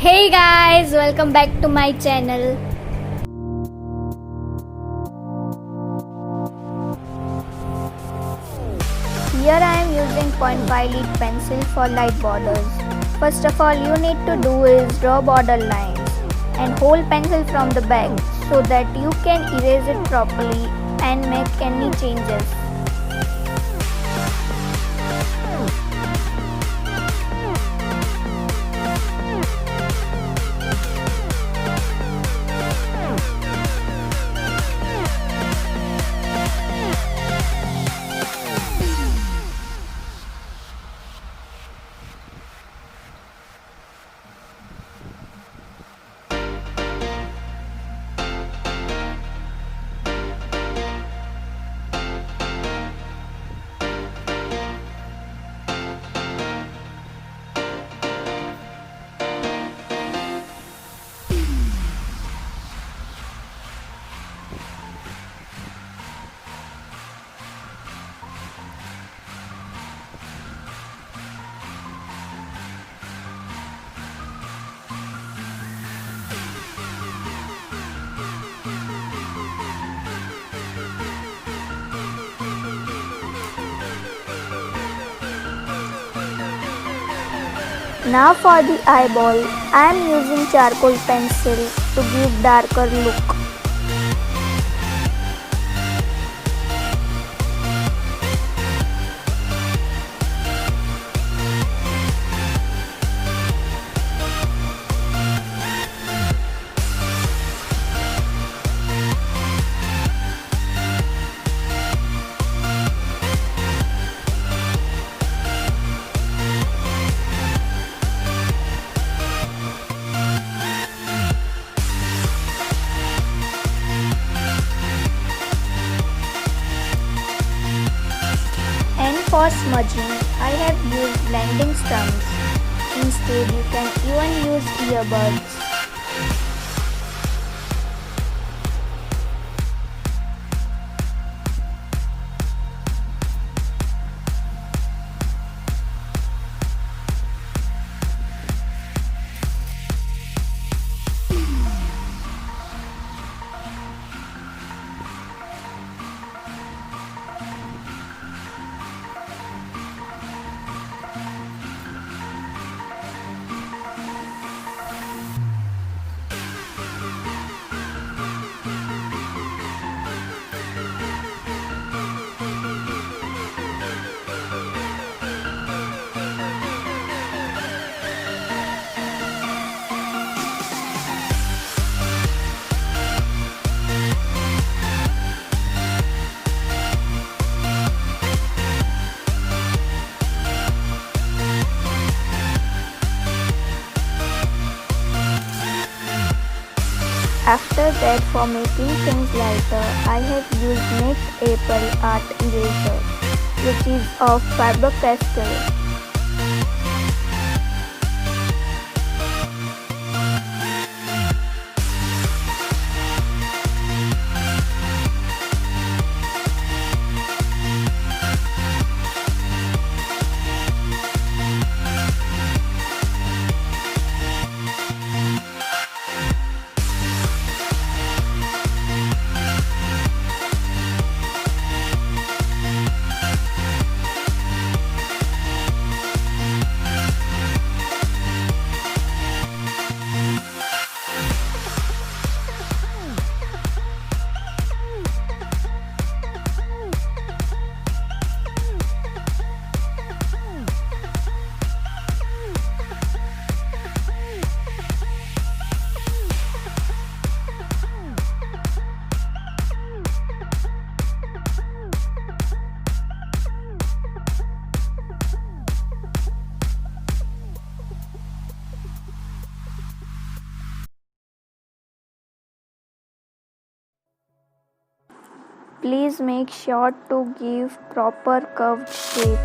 Hey guys, welcome back to my channel. Here I am using 0.5 lead pencil for light borders. First of all, you need to do is draw border lines and hold pencil from the back so that you can erase it properly and make any changes. Now for the eyeball, I am using charcoal pencil to give darker look. For smudging, I have used blending stumps. Instead, you can even use earbuds. After that, for making things lighter, I have used Knit Apple Art Eraser, which is of Faber-Castell. Please make sure to give proper curved shape.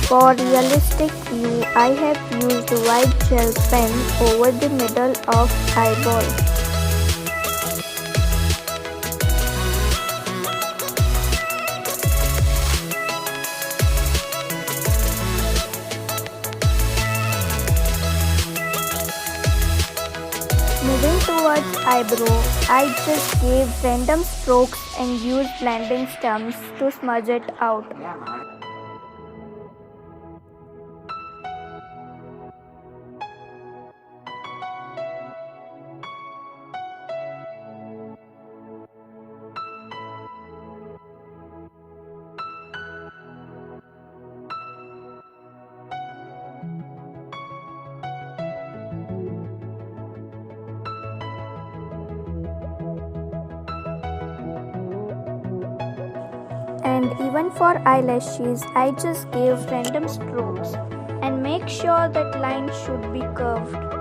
For realistic view, I have used white gel pen over the middle of eyeball. Moving towards eyebrow, I just gave random strokes and used blending stumps to smudge it out. And even for eyelashes, I just gave random strokes and make sure that line should be curved.